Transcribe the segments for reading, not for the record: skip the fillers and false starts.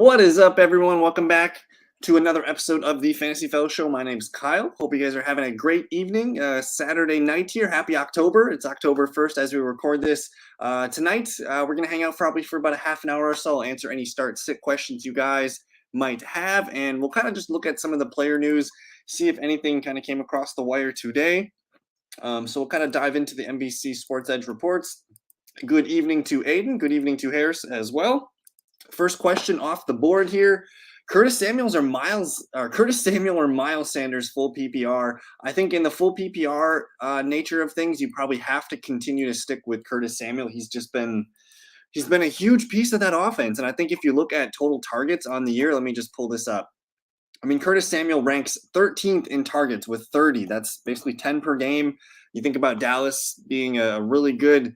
What is up, everyone? Welcome back to another episode of the Fantasy Fellow Show. My name's Kyle. Hope you guys are having a great evening. Saturday night here. Happy October. It's October 1st as we record this. Tonight, we're going to hang out probably for about a half an hour or so. I'll answer any start-sit questions you guys might have, and we'll kind of just look at some of the player news, see if anything kind of came across the wire today. So we'll kind of dive into the NBC Sports Edge reports. Good evening to Aiden. Good evening to Harris as well. First question off the board here. Curtis Samuel or Miles Sanders full PPR. I think in the full PPR nature of things, you probably have to continue to stick with Curtis Samuel. He's been a huge piece of that offense. And I think if you look at total targets on the year, let me just pull this up. I mean, Curtis Samuel ranks 13th in targets with 30. That's basically 10 per game. You think about Dallas being a really good,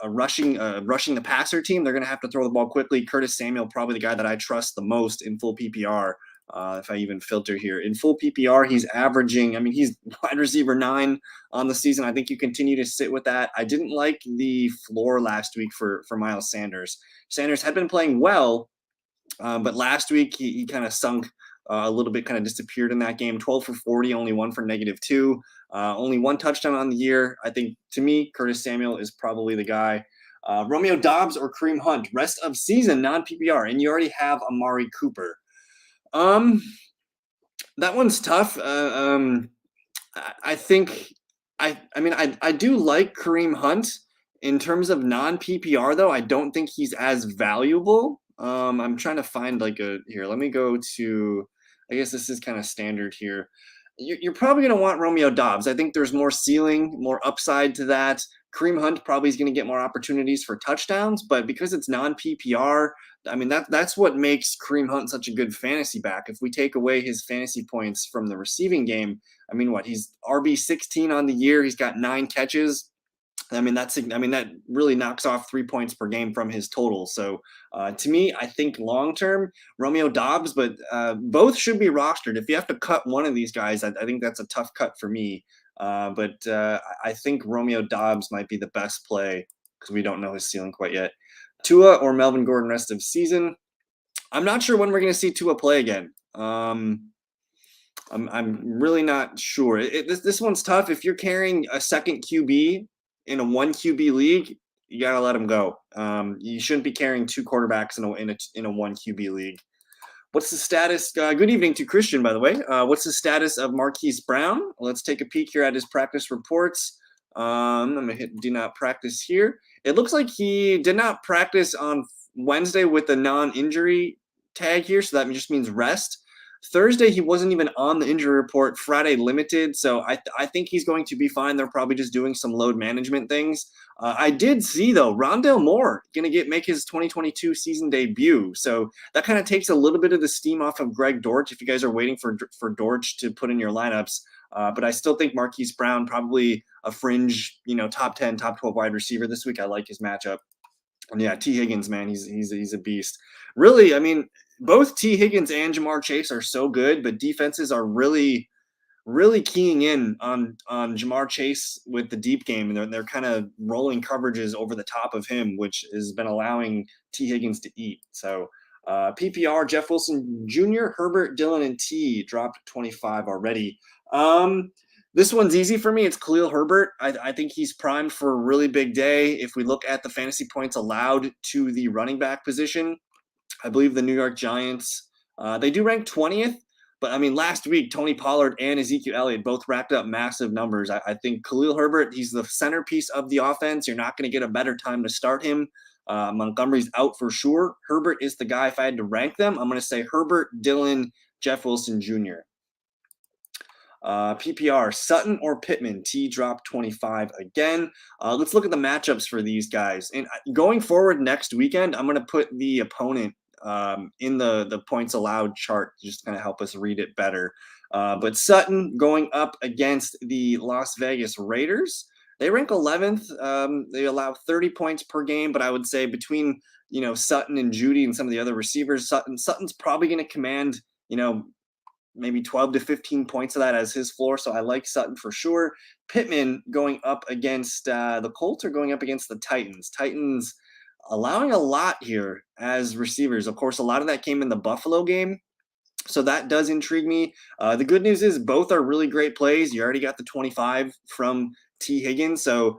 rushing the passer team. They're going to have to throw the ball quickly. Curtis Samuel, probably the guy that I trust the most in full PPR. If I even filter here in full PPR, he's averaging, he's wide receiver 9 on the season. I think you continue to sit with that. I didn't like the floor last week for Miles Sanders. Sanders had been playing well, but last week he kind of sunk a little bit, kind of disappeared in that game. 12 for 40, only 1 for -2. Only 1 touchdown on the year. I think, to me, Curtis Samuel is probably the guy. Romeo Doubs or Kareem Hunt, rest of season, non-PPR, and you already have Amari Cooper. That one's tough. I think I do like Kareem Hunt. In terms of non-PPR, though, I don't think he's as valuable. I'm trying to find here. Let me go to, I guess this is kind of standard here. You're probably going to want Romeo Doubs. I think there's more ceiling, more upside to that. Kareem Hunt probably is going to get more opportunities for touchdowns, but because it's non-PPR, that's what makes Kareem Hunt such a good fantasy back. If we take away his fantasy points from the receiving game, he's RB16 on the year. He's got 9 catches. That really knocks off 3 points per game from his total. So to me, I think long-term, Romeo Doubs, but both should be rostered. If you have to cut one of these guys, I think that's a tough cut for me. But I think Romeo Doubs might be the best play because we don't know his ceiling quite yet. Tua or Melvin Gordon rest of season. I'm not sure when we're going to see Tua play again. I'm really not sure. This one's tough. If you're carrying a second QB in a 1 QB league, you gotta let him go. You shouldn't be carrying 2 quarterbacks in a 1 QB league. What's the status? Good evening to Christian, by the way. What's the status of Marquis Brown? Let's take a peek here at his practice reports. I'm gonna hit do not practice here. It looks like he did not practice on Wednesday with a non-injury tag here, so that just means rest. Thursday, he wasn't even on the injury report. Friday, limited. So I think he's going to be fine. They're probably just doing some load management things. I did see, though, Rondale Moore going to make his 2022 season debut. So that kind of takes a little bit of the steam off of Greg Dortch if you guys are waiting for Dortch to put in your lineups. But I still think Marquise Brown, probably a fringe, top 10, top 12 wide receiver this week. I like his matchup. And yeah, T. Higgins, man, he's a beast. Really, both T. Higgins and Jamar Chase are so good, but defenses are really, really keying in on Jamar Chase with the deep game, and they're kind of rolling coverages over the top of him, which has been allowing T. Higgins to eat. So PPR, Jeff Wilson Jr., Herbert, Dillon, and T dropped 25 already. This one's easy for me. It's Khalil Herbert. I think he's primed for a really big day. If we look at the fantasy points allowed to the running back position, I believe the New York Giants, they do rank 20th. But, last week, Tony Pollard and Ezekiel Elliott both racked up massive numbers. I think Khalil Herbert, he's the centerpiece of the offense. You're not going to get a better time to start him. Montgomery's out for sure. Herbert is the guy. If I had to rank them, I'm going to say Herbert, Dillon, Jeff Wilson Jr. PPR, Sutton or Pittman? T dropped 25 again. Let's look at the matchups for these guys. And going forward next weekend, I'm going to put the opponent in the points allowed chart to just kind of help us read it better. But Sutton going up against the Las Vegas Raiders. They rank 11th. They allow 30 points per game, but I would say between Sutton and Judy and some of the other receivers, Sutton's probably going to command maybe 12 to 15 points of that as his floor. So I like Sutton for sure. Pittman going up against the Colts or going up against the Titans. Titans allowing a lot here as receivers. Of course, a lot of that came in the Buffalo game. So that does intrigue me. The good news is both are really great plays. You already got the 25 from T. Higgins. So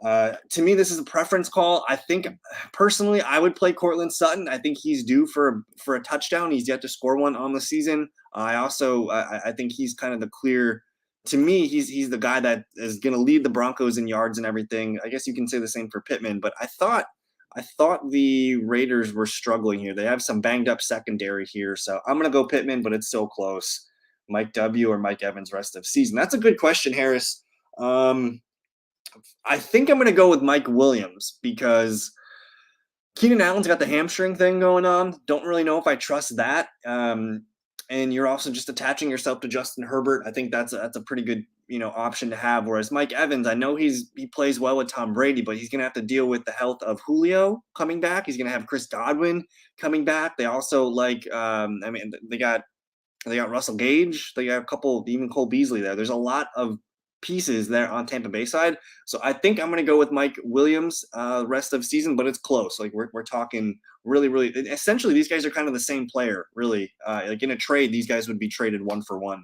to me, this is a preference call. I think personally, I would play Cortland Sutton. I think he's due for a touchdown. He's yet to score one on the season. I think he's kind of the clear. To me, he's the guy that is going to lead the Broncos in yards and everything. I guess you can say the same for Pittman, but I thought the Raiders were struggling here. They have some banged up secondary here, so I'm going to go Pittman, but it's so close. Mike W. or Mike Evans rest of season? That's a good question, Harris. I think I'm going to go with Mike Williams because Keenan Allen's got the hamstring thing going on. Don't really know if I trust that. And you're also just attaching yourself to Justin Herbert. I think that's a pretty good option to have. Whereas Mike Evans, I know he plays well with Tom Brady, but he's going to have to deal with the health of Julio coming back. He's going to have Chris Godwin coming back. They also they got Russell Gage. They got a couple, even Cole Beasley there. There's a lot of pieces there on Tampa Bay side. So I think I'm going to go with Mike Williams rest of season, but it's close. Like we're talking really, really, essentially these guys are kind of the same player, really. Like in a trade, these guys would be traded 1-for-1.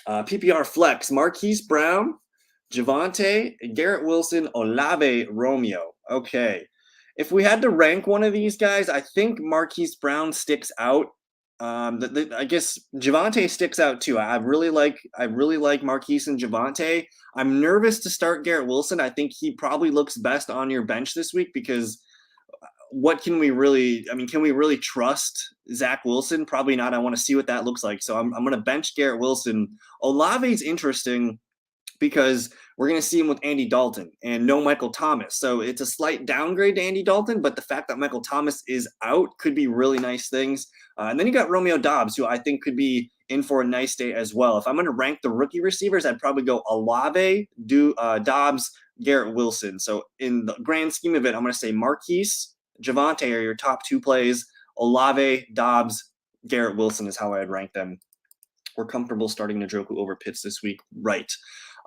PPR flex, Marquise Brown, Javonte, Garrett Wilson, Olave, Romeo. Okay. If we had to rank one of these guys, I think Marquise Brown sticks out. I guess Javonte sticks out too. I really like Marquise and Javonte. I'm nervous to start Garrett Wilson. I think he probably looks best on your bench this week because can we really trust Zach Wilson? Probably not. I want to see what that looks like. So I'm going to bench Garrett Wilson. Olave's interesting because we're going to see him with Andy Dalton and no Michael Thomas. So it's a slight downgrade to Andy Dalton, but the fact that Michael Thomas is out could be really nice things. And then you got Romeo Doubs, who I think could be in for a nice day as well. If I'm going to rank the rookie receivers, I'd probably go Olave, Doubs, Garrett Wilson. So in the grand scheme of it, I'm going to say Marquise, Javonte are your top two plays. Olave, Doubs, Garrett Wilson is how I'd rank them. We're comfortable starting Njoku over Pitts this week, right?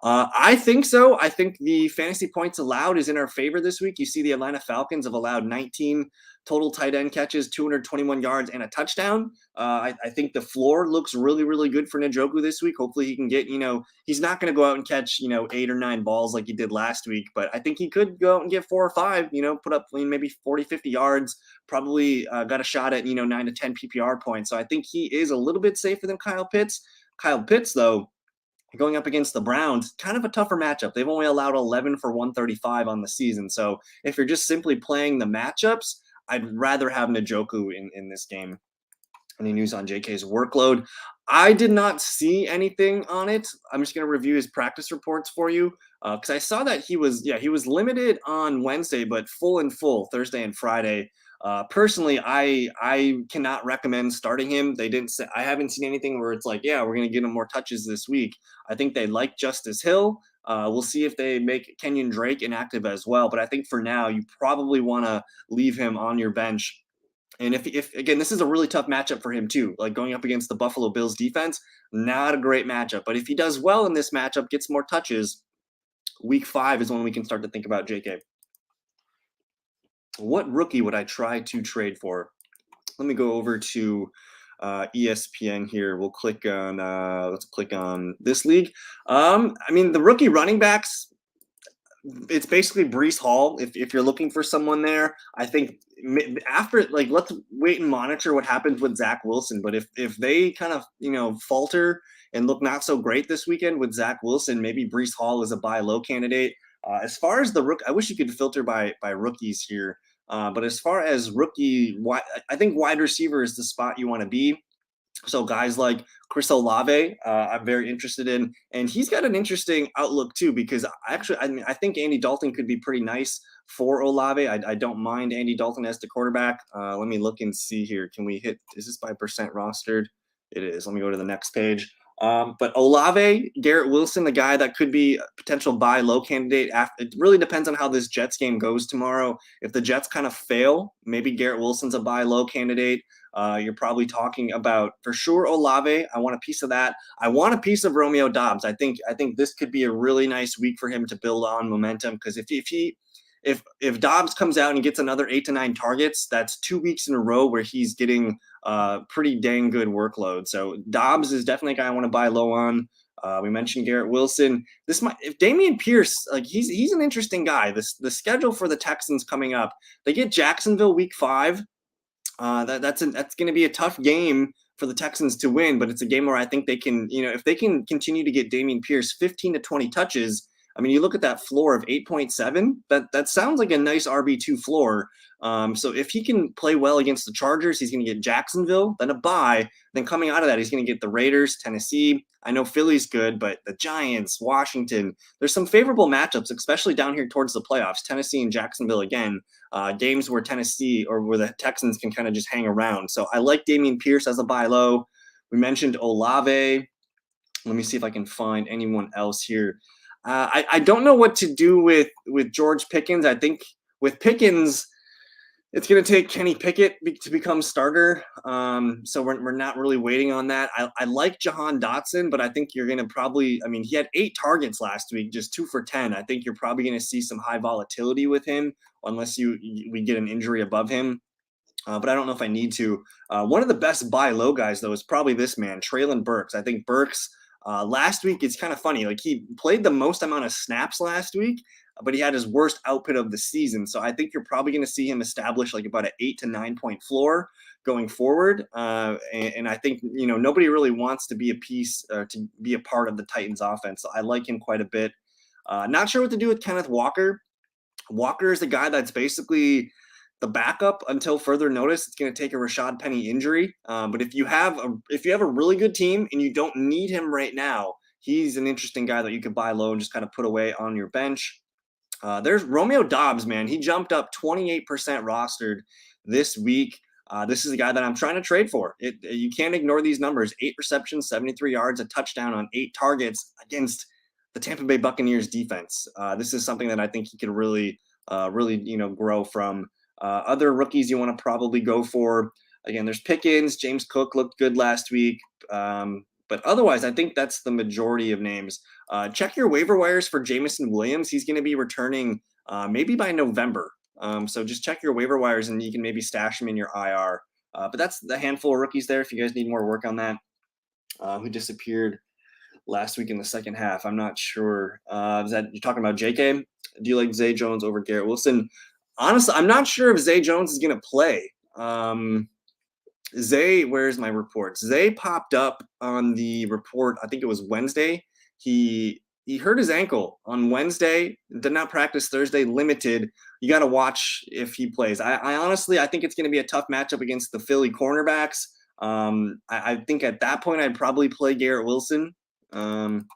I think so. I think the fantasy points allowed is in our favor this week. You see the Atlanta Falcons have allowed 19 total tight end catches, 221 yards, and a touchdown. I think the floor looks really, really good for Njoku this week. Hopefully he can get, he's not going to go out and catch, 8 or 9 balls like he did last week, but I think he could go out and get 4 or 5, put up maybe 40, 50 yards, probably got a shot at, 9 to 10 PPR points. So I think he is a little bit safer than Kyle Pitts. Kyle Pitts, though, going up against the Browns, kind of a tougher matchup. They've only allowed 11 for 135 on the season. So if you're just simply playing the matchups, I'd rather have Njoku in this game. Any news on JK's workload? I did not see anything on it. I'm just going to review his practice reports for you because I saw that he was limited on Wednesday, but full Thursday and Friday. Personally, I cannot recommend starting him. They didn't say, I haven't seen anything where it's like, yeah, we're going to get him more touches this week. I think they like Justice Hill. We'll see if they make Kenyon Drake inactive as well. But I think for now, you probably want to leave him on your bench. And if again, this is a really tough matchup for him too, like going up against the Buffalo Bills defense, not a great matchup. But if he does well in this matchup, gets more touches, week 5 is when we can start to think about JK. What rookie would I try to trade for? Let me go over to ESPN here. We'll click on, let's click on this league. The rookie running backs, it's basically Breece Hall. If you're looking for someone there, I think after, let's wait and monitor what happens with Zach Wilson. But if they kind of, falter and look not so great this weekend with Zach Wilson, maybe Breece Hall is a buy low candidate. As far as the rook, I wish you could filter by rookies here. But as far as rookie, I think wide receiver is the spot you want to be. So guys like Chris Olave, I'm very interested in, and he's got an interesting outlook too, because I think Andy Dalton could be pretty nice for Olave. I don't mind Andy Dalton as the quarterback. Let me look and see here. Can we hit, is this by percent rostered? It is. Let me go to the next page. But Olave, Garrett Wilson, the guy that could be a potential buy low candidate. It really depends on how this Jets game goes tomorrow. If the Jets kind of fail, maybe Garrett Wilson's a buy low candidate. You're probably talking about for sure Olave. I want a piece of that. I want a piece of Romeo Doubs. I think this could be a really nice week for him to build on momentum, because if he if Dobbs comes out and gets another 8 to 9 targets, that's 2 weeks in a row where he's getting pretty dang good workload. So Dobbs is definitely a guy I want to buy low on. We mentioned Garrett Wilson. This might, if Dameon Pierce, like he's an interesting guy. The schedule for the Texans coming up, they get Jacksonville week 5. That's going to be a tough game for the Texans to win, but it's a game where I think they can, if they can continue to get Dameon Pierce 15 to 20 touches. I mean, you look at that floor of 8.7. That sounds like a nice RB2 floor. So if he can play well against the Chargers, he's going to get Jacksonville, then a bye. Then coming out of that, he's going to get the Raiders, Tennessee. I know Philly's good, but the Giants, Washington, there's some favorable matchups, especially down here towards the playoffs. Tennessee and Jacksonville again, games where Tennessee or where the Texans can kind of just hang around. So I like Dameon Pierce as a buy low. We mentioned Olave. Let me see if I can find anyone else here. I don't know what to do with George Pickens. I think with Pickens, it's going to take Kenny Pickett to become starter. So we're not really waiting on that. I like Jahan Dotson, but I think you're going to probably, I mean, he had 8 targets last week, just 2 for 10. I think you're probably going to see some high volatility with him unless we get an injury above him. But I don't know if I need to. One of the best buy low guys, though, is probably this man, Treylon Burks. I think Burks last week, it's kind of funny. Like he played the most amount of snaps last week, but he had his worst output of the season. So I think you're probably going to see him establish like about an 8 to 9 point floor going forward. And I think, nobody really wants to be a piece to be a part of the Titans offense. So I like him quite a bit. Not sure what to do with Kenneth Walker. Walker is the guy that's basically the backup until further notice. It's going to take a Rashad Penny injury. But if you have a really good team and you don't need him right now, he's an interesting guy that you could buy low and just kind of put away on your bench. There's Romeo Doubs, man. He jumped up 28% rostered this week. This is a guy that I'm trying to trade for. You can't ignore these numbers. 8 receptions, 73 yards, a touchdown on 8 targets against the Tampa Bay Buccaneers defense. This is something that I think he could really grow from. Other rookies you want to probably go for. Again, there's Pickens. James Cook looked good last week. But otherwise, I think that's the majority of names. Check your waiver wires for Jamison Williams. He's going to be returning maybe by November. So just check your waiver wires and you can maybe stash him in your IR. But that's the handful of rookies there if you guys need more work on that. Who disappeared last week in the second half? I'm not sure. Is that you're talking about JK? Do you like Zay Jones over Garrett Wilson? Honestly, I'm not sure if Zay Jones is going to play. Zay, where's my report? Zay popped up on the report. I think it was Wednesday. He hurt his ankle on Wednesday. Did not practice Thursday. Limited. You got to watch if he plays. I honestly, I think it's going to be a tough matchup against the Philly cornerbacks. I think at that point I'd probably play Garrett Wilson. Some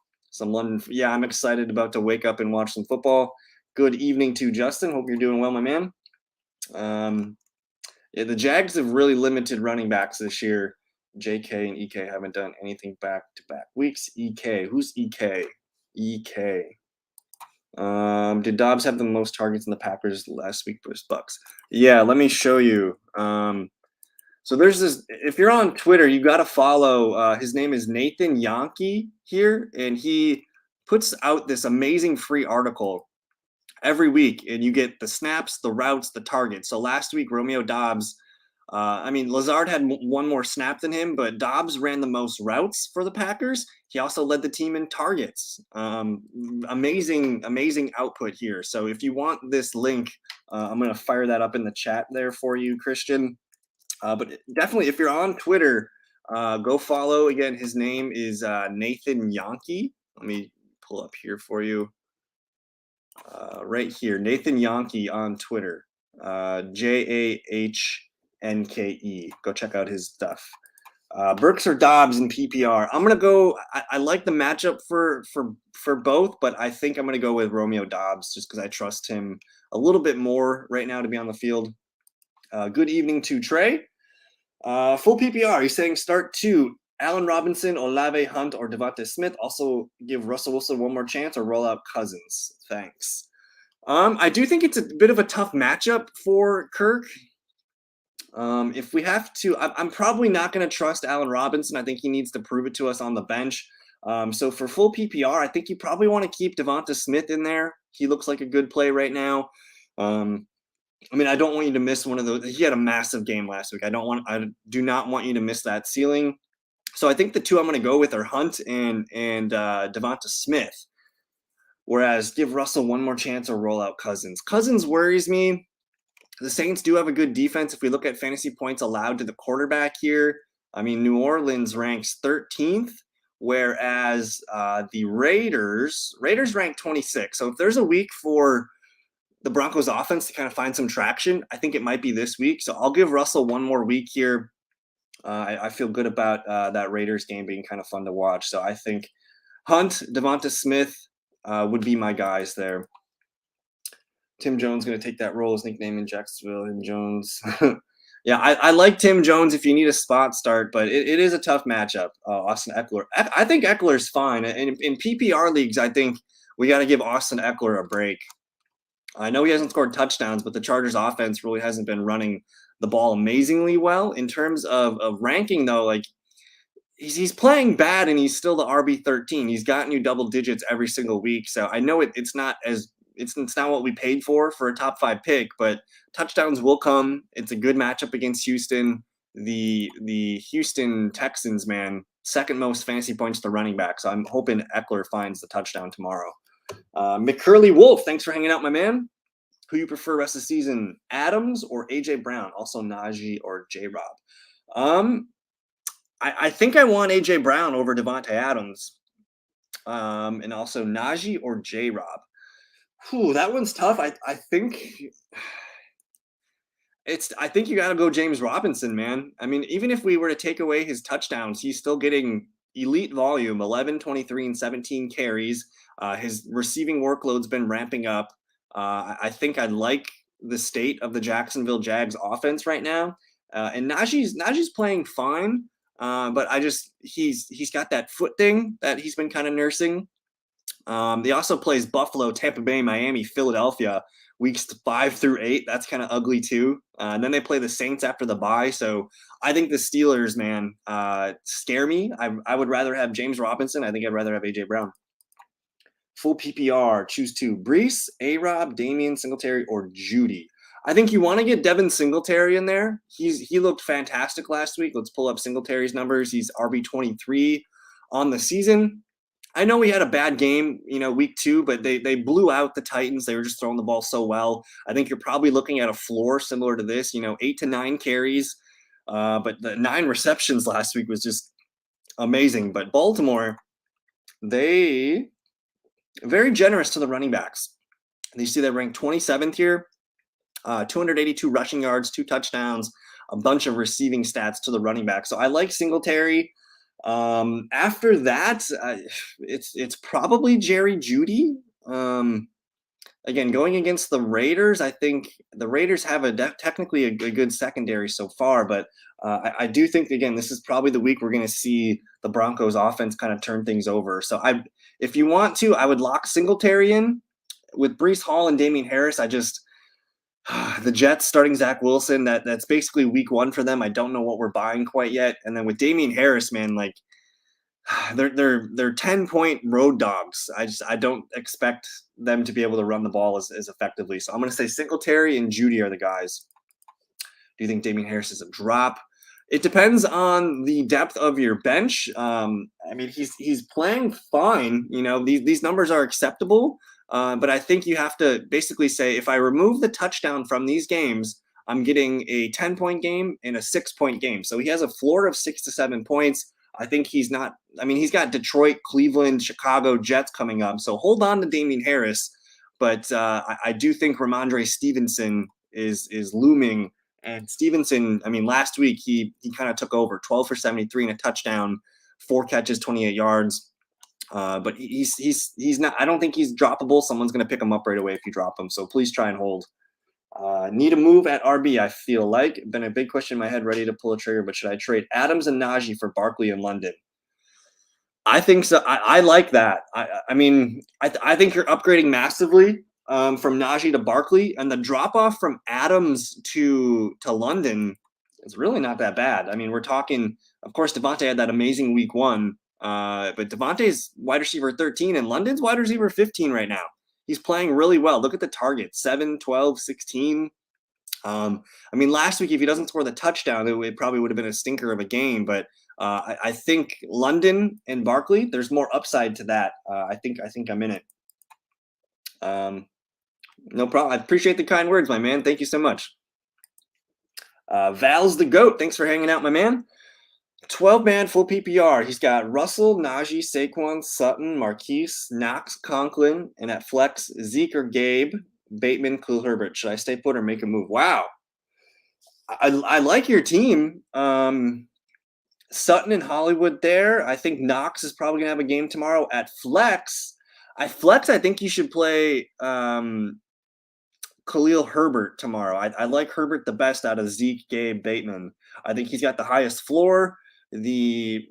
London. Yeah, I'm excited about to wake up and watch some football. Good evening to Justin. Hope you're doing well, my man. Yeah, the Jags have really limited running backs this year. JK and EK haven't done anything back-to-back weeks. EK, who's EK? EK. Did Dobbs have the most targets in the Packers last week versus Bucks? Yeah, let me show you. So there's this. If you're on Twitter, you got to follow. His name is Nathan Yankee here, and he puts out this amazing free article every week, and you get the snaps, the routes, the targets. So last week, Romeo Doubs, Lazard had one more snap than him, but Dobbs ran the most routes for the Packers. He also led the team in targets. Amazing output here. So if you want this link, I'm going to fire that up in the chat there for you, Christian. But definitely, if you're on Twitter, go follow. Again, his name is Nathan Yankee. Let me pull up here for you. Right here, Nathan Yankee on Twitter, Jahnke. Go check out his stuff. Burks or Dobbs in PPR. I'm gonna go. I like the matchup for both, but I think I'm gonna go with Romeo Dobbs just because I trust him a little bit more right now to be on the field. Good evening to Trey. Full PPR. He's saying start 2. Allen Robinson, Olave, Hunt, or Devonta Smith. Also give Russell Wilson one more chance or roll out Cousins. Thanks. I do think it's a bit of a tough matchup for Kirk. If we have to, I'm probably not going to trust Allen Robinson. I think he needs to prove it to us on the bench. So for full PPR, I think you probably want to keep Devonta Smith in there. He looks like a good play right now. I mean, I don't want you to miss one of those. He had a massive game last week. I do not want you to miss that ceiling. So I think the two I'm going to go with are Hunt and Devonta Smith. Whereas give Russell one more chance or roll out Cousins. Cousins worries me. The Saints do have a good defense. If we look at fantasy points allowed to the quarterback here, I mean, New Orleans ranks 13th, whereas the Raiders rank 26. So if there's a week for the Broncos offense to kind of find some traction, I think it might be this week. So I'll give Russell one more week here. I feel good about that Raiders game being kind of fun to watch. So I think Hunt, Devonta Smith would be my guys there. Tim Jones going to take that role as nickname in Jacksonville. And Jones. Yeah, I like Tim Jones if you need a spot start, but it is a tough matchup. Austin Eckler. I think Eckler's fine. And in PPR leagues, I think we got to give Austin Eckler a break. I know he hasn't scored touchdowns, but the Chargers offense really hasn't been running the ball amazingly well. In terms of ranking, though, like he's playing bad and he's still the RB13. He's gotten you double digits every single week. So I know it's not what we paid for a top 5 pick, but touchdowns will come. It's a good matchup against Houston. The Houston Texans, man, second most fantasy points to running back. So I'm hoping Eckler finds the touchdown tomorrow. McCurley Wolf, thanks for hanging out, my man. Who you prefer rest of the season, Adams or AJ Brown? Also Najee or J Rob? I think I want AJ Brown over Devontae Adams, and also Najee or J Rob. That one's tough. I think you got to go James Robinson, man. I mean, even if we were to take away his touchdowns, he's still getting elite volume, 11, 23, and 17 carries. His receiving workload's been ramping up. I think I like the state of the Jacksonville Jags offense right now. And Najee's playing fine, but he's got that foot thing that he's been kind of nursing. He also plays Buffalo, Tampa Bay, Miami, Philadelphia weeks 5 through 8. That's kind of ugly too. And then they play the Saints after the bye. So I think the Steelers, man, scare me. I would rather have James Robinson. I think I'd rather have AJ Brown. Full PPR, choose 2. Brees, A-Rob, Damian Singletary, or Judy. I think you want to get Devin Singletary in there. He looked fantastic last week. Let's pull up Singletary's numbers. He's RB23 on the season. I know he had a bad game, week 2, but they blew out the Titans. They were just throwing the ball so well. I think you're probably looking at a floor similar to this, 8 to 9 carries. But the 9 receptions last week was just amazing. But Baltimore, they very generous to the running backs. You see they ranked 27th here, 282 rushing yards, 2 touchdowns, a bunch of receiving stats to the running back. So I like Singletary. After that, it's probably Jerry Jeudy. Again, going against the Raiders, I think the Raiders have technically a good secondary so far, but I do think, again, this is probably the week we're going to see the Broncos offense kind of turn things over. So if you want to, I would lock Singletary in with Breece Hall and Damian Harris. The Jets starting Zach Wilson, that's basically week 1 for them. I don't know what we're buying quite yet. And then with Damian Harris, man, like they're 10-point road dogs. I don't expect them to be able to run the ball as effectively. So I'm going to say Singletary and Jeudy are the guys. Do you think Damian Harris is a drop? It depends on the depth of your bench. I mean, he's playing fine. These numbers are acceptable. But I think you have to basically say, if I remove the touchdown from these games, I'm getting a 10-point game and a 6-point game. So he has a floor of 6 to 7 points. I think he's got Detroit, Cleveland, Chicago, Jets coming up. So hold on to Damian Harris. But I do think Ramondre Stevenson is looming. And Stevenson, I mean, last week he kind of took over, 12 for 73 and a touchdown, 4 catches, 28 yards. But he's not. I don't think he's droppable. Someone's going to pick him up right away if you drop him. So please try and hold. Need a move at RB. I feel like been a big question in my head, ready to pull a trigger. But should I trade Adams and Najee for Barkley and London? I think so. I like that. I mean, I think you're upgrading massively from Najee to Barkley, and the drop off from Adams to London is really not that bad. I mean, we're talking. Of course, Devontae had that amazing week 1. But Devontae's wide receiver 13 and London's wide receiver 15 right now. He's playing really well. Look at the targets, 7, 12, 16. I mean, last week, if he doesn't score the touchdown, it probably would have been a stinker of a game. But I think London and Barkley, there's more upside to that. I think I'm in it. No problem. I appreciate the kind words, my man. Thank you so much. Val's the GOAT. Thanks for hanging out, my man. 12-man full PPR. He's got Russell, Najee, Saquon, Sutton, Marquis, Knox, Conklin, and at flex, Zeke or Gabe, Bateman, Khalil Herbert. Should I stay put or make a move? Wow. I like your team. Sutton and Hollywood there. I think Knox is probably going to have a game tomorrow at flex. I think you should play Khalil Herbert tomorrow. I like Herbert the best out of Zeke, Gabe, Bateman. I think he's got the highest floor. The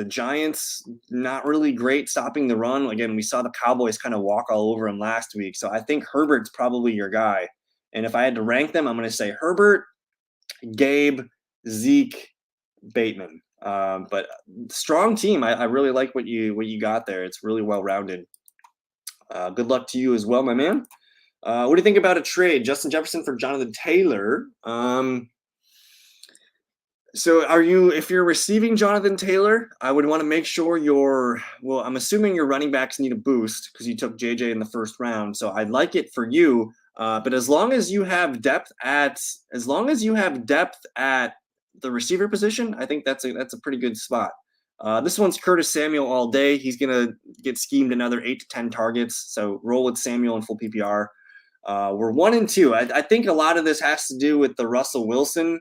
Giants not really great stopping the run. Again, we saw the Cowboys kind of walk all over him last week. So I think Herbert's probably your guy. And if I had to rank them, I'm going to say Herbert, Gabe, Zeke, Bateman. But strong team. I really like what you got there. It's really well rounded. Good luck to you as well, my man. What do you think about a trade? Justin Jefferson for Jonathan Taylor. So if you're receiving Jonathan Taylor, I would want to make sure I'm assuming your running backs need a boost because you took JJ in the first round. So I'd like it for you. But as long as you have depth at the receiver position, I think that's a pretty good spot. This one's Curtis Samuel all day. He's gonna get schemed another 8 to 10 targets. So roll with Samuel in full PPR. We're 1 and 2. I think a lot of this has to do with the Russell Wilson.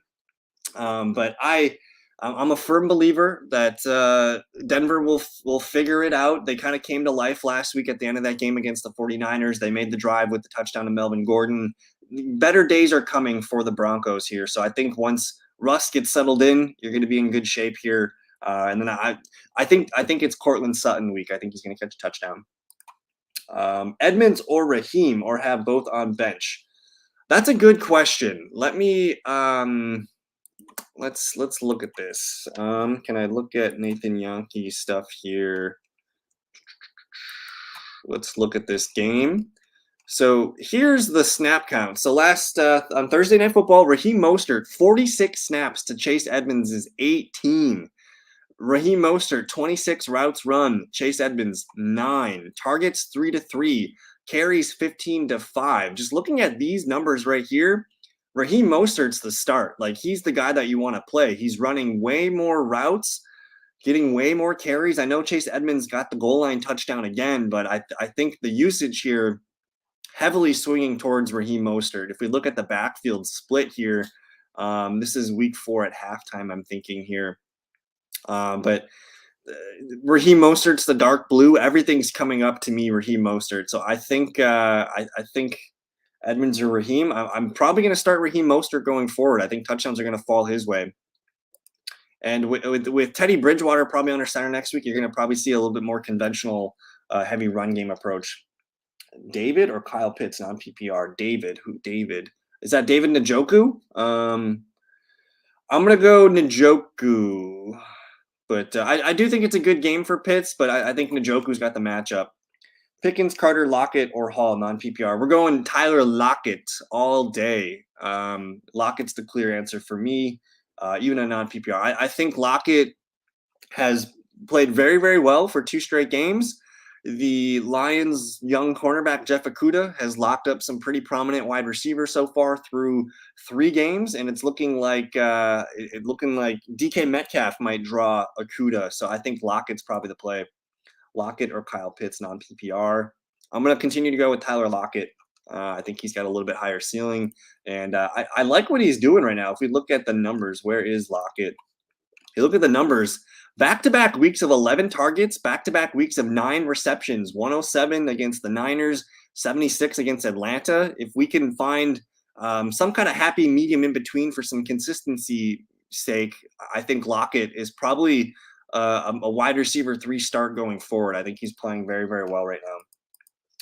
But I'm a firm believer that Denver will figure it out. They kind of came to life last week at the end of that game against the 49ers. They made the drive with the touchdown to Melvin Gordon. Better days are coming for the Broncos here. So I think once Russ gets settled in, you're going to be in good shape here. And then I think it's Cortland Sutton week. I think he's going to catch a touchdown. Edmonds or Raheem, or have both on bench? That's a good question. Let me let's look at this. Can I look at Nathan Yankee's stuff here? Let's look at this game. So here's the snap count. So last on Thursday Night Football, Raheem Mostert 46 snaps to Chase Edmonds is 18. Raheem Mostert 26 routes run, Chase Edmonds 9, targets 3 to 3, carries 15 to 5. Just looking at these numbers right here, Raheem Mostert's the start. Like, he's the guy that you want to play. He's running way more routes, getting way more carries. I know Chase Edmonds got the goal line touchdown again, but I think the usage here heavily swinging towards Raheem Mostert. If we look at the backfield split here, this is week 4 at halftime, I'm thinking here. But Raheem Mostert's the dark blue. Everything's coming up to me, Raheem Mostert. So I think Edmonds or Raheem. I'm probably going to start Raheem Mostert going forward. I think touchdowns are going to fall his way. And with Teddy Bridgewater probably under center next week, you're going to probably see a little bit more conventional heavy run game approach. David or Kyle Pitts on PPR? David. Who? David. Is that David Njoku? I'm going to go Njoku. But I do think it's a good game for Pitts, but I think Njoku's got the matchup. Pickens, Carter, Lockett, or Hall, non-PPR. We're going Tyler Lockett all day. Lockett's the clear answer for me, even a non-PPR. I think Lockett has played very, very well for 2 straight games. The Lions' young cornerback, Jeff Okudah, has locked up some pretty prominent wide receivers so far through 3 games, and it's looking like DK Metcalf might draw Okudah. So I think Lockett's probably the play. Lockett or Kyle Pitts, non-PPR. I'm going to continue to go with Tyler Lockett. I think he's got a little bit higher ceiling, and I like what he's doing right now. If we look at the numbers, where is Lockett? You look at the numbers. Back-to-back weeks of 11 targets, back-to-back weeks of 9 receptions, 107 against the Niners, 76 against Atlanta. If we can find some kind of happy medium in between for some consistency sake, I think Lockett is probably a wide receiver 3 start going forward. I think he's playing very, very well right now.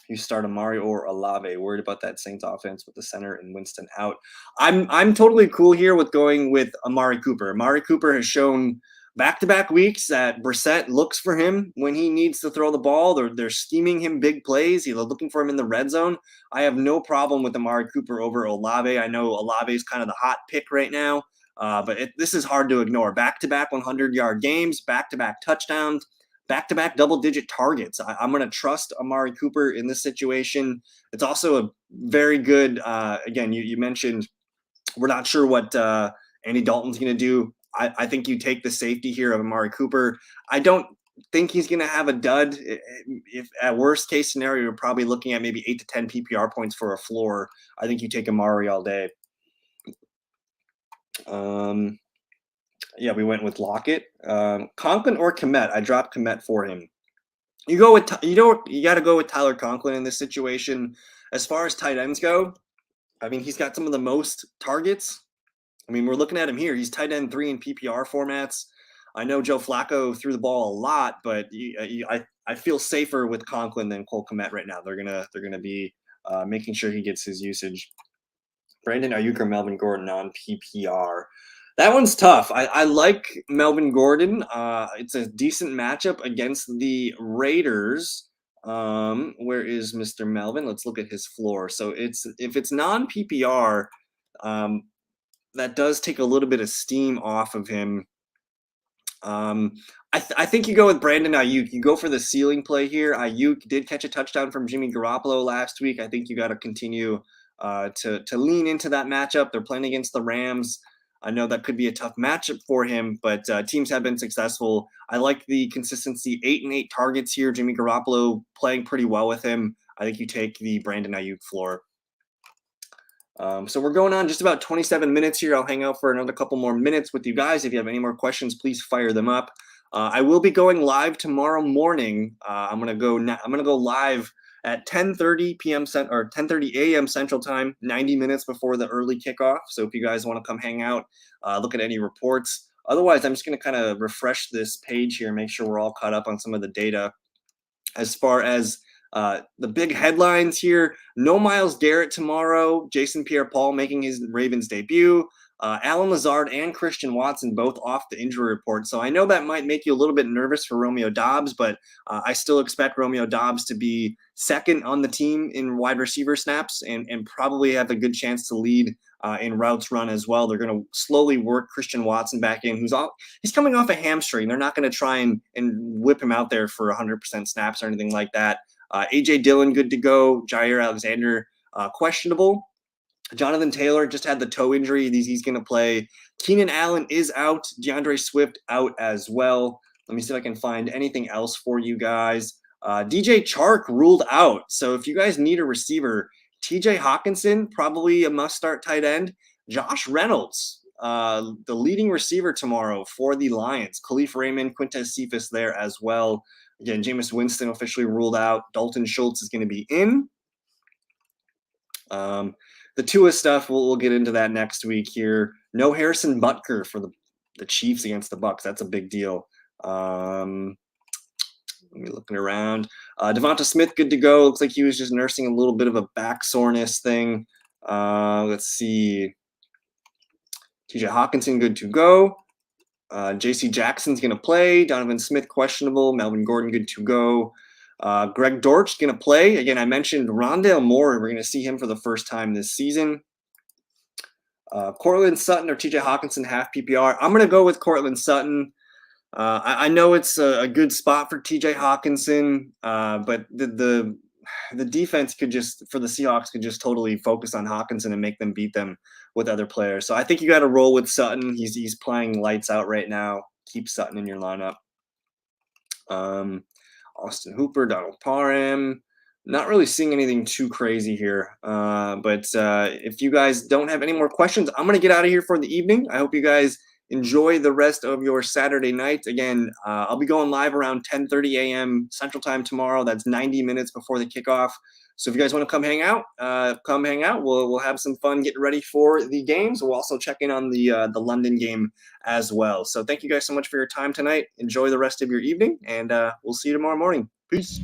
You start Amari or Olave. Worried about that Saints offense with the center and Winston out. I'm totally cool here with going with Amari Cooper. Amari Cooper has shown back-to-back weeks that Brissett looks for him when he needs to throw the ball. They're scheming him big plays. They're looking for him in the red zone. I have no problem with Amari Cooper over Olave. I know Olave is kind of the hot pick right now, but this is hard to ignore. Back-to-back 100-yard games, back-to-back touchdowns, back-to-back double-digit targets. I'm going to trust Amari Cooper in this situation. It's also a very good, again, you mentioned we're not sure what Andy Dalton's going to do. I think you take the safety here of Amari Cooper. I don't think he's going to have a dud. If at worst case scenario, you're probably looking at maybe 8 to 10 PPR points for a floor. I think you take Amari all day. Yeah, we went with Lockett. Conklin or Kmet. I dropped Kmet for him. You got to go with Tyler Conklin in this situation. As far as tight ends go, I mean, he's got some of the most targets. I mean, we're looking at him here. He's tight end 3 in PPR formats. I know Joe Flacco threw the ball a lot, but I feel safer with Conklin than Cole Kmet right now. They're gonna be making sure he gets his usage. Brandon Ayuk or Melvin Gordon on PPR. That one's tough. I like Melvin Gordon. It's a decent matchup against the Raiders. Where is Mr. Melvin? Let's look at his floor. So if it's non-PPR, that does take a little bit of steam off of him. I think you go with Brandon Ayuk. You go for the ceiling play here. Ayuk did catch a touchdown from Jimmy Garoppolo last week. I think you got to continue to lean into that matchup. They're playing against the Rams. I know that could be a tough matchup for him, but teams have been successful. I like the consistency. 8 and 8 targets here. Jimmy Garoppolo playing pretty well with him. I think you take the Brandon Ayuk floor. So we're going on just about 27 minutes here. I'll hang out for another couple more minutes with you guys. If you have any more questions, please fire them up. I will be going live tomorrow morning. I'm gonna go live at 10:30 p.m. or 10:30 a.m. Central Time, 90 minutes before the early kickoff. So if you guys want to come hang out, look at any reports. Otherwise, I'm just going to kind of refresh this page here, make sure we're all caught up on some of the data. As far as the big headlines here, no Myles Garrett tomorrow. Jason Pierre-Paul making his Ravens debut. Allen Lazard and Christian Watson both off the injury report. So I know that might make you a little bit nervous for Romeo Doubs, but I still expect Romeo Doubs to be second on the team in wide receiver snaps and probably have a good chance to lead in routes run as well. They're going to slowly work Christian Watson back in, he's coming off a hamstring. They're not going to try and whip him out there for 100% snaps or anything like that. A.J. Dillon, good to go. Jair Alexander, questionable. Jonathan Taylor just had the toe injury. He's going to play. Keenan Allen is out. DeAndre Swift out as well. Let me see if I can find anything else for you guys. DJ Chark ruled out. So if you guys need a receiver, TJ Hawkinson, probably a must-start tight end. Josh Reynolds, the leading receiver tomorrow for the Lions. Khalif Raymond, Quintez Cephas there as well. Again, Jameis Winston officially ruled out. Dalton Schultz is going to be in. The Tua stuff, we'll get into that next week here. No Harrison Butker for the Chiefs against the Bucs. That's a big deal. Let me looking around. Devonta Smith, good to go. Looks like he was just nursing a little bit of a back soreness thing. Let's see. TJ Hawkinson, good to go. J.C. Jackson's going to play. Donovan Smith, questionable. Melvin Gordon, good to go. Greg Dortch going to play. Again, I mentioned Rondale Moore. We're going to see him for the first time this season. Cortland Sutton or TJ Hawkinson, half PPR. I'm going to go with Cortland Sutton. I know it's a good spot for TJ Hawkinson, but the defense for the Seahawks could just totally focus on Hawkinson and make them beat them with other players. So I think you got to roll with Sutton. He's playing lights out right now. Keep Sutton in your lineup. Austin Hooper, Donald Parham. Not really seeing anything too crazy here. But if you guys don't have any more questions, I'm going to get out of here for the evening. I hope you guys enjoy the rest of your Saturday night. Again, I'll be going live around 10:30 a.m. Central Time tomorrow. That's 90 minutes before the kickoff. So if you guys want to come hang out, come hang out. We'll have some fun getting ready for the games. We'll also check in on the London game as well. So thank you guys so much for your time tonight. Enjoy the rest of your evening, and we'll see you tomorrow morning. Peace.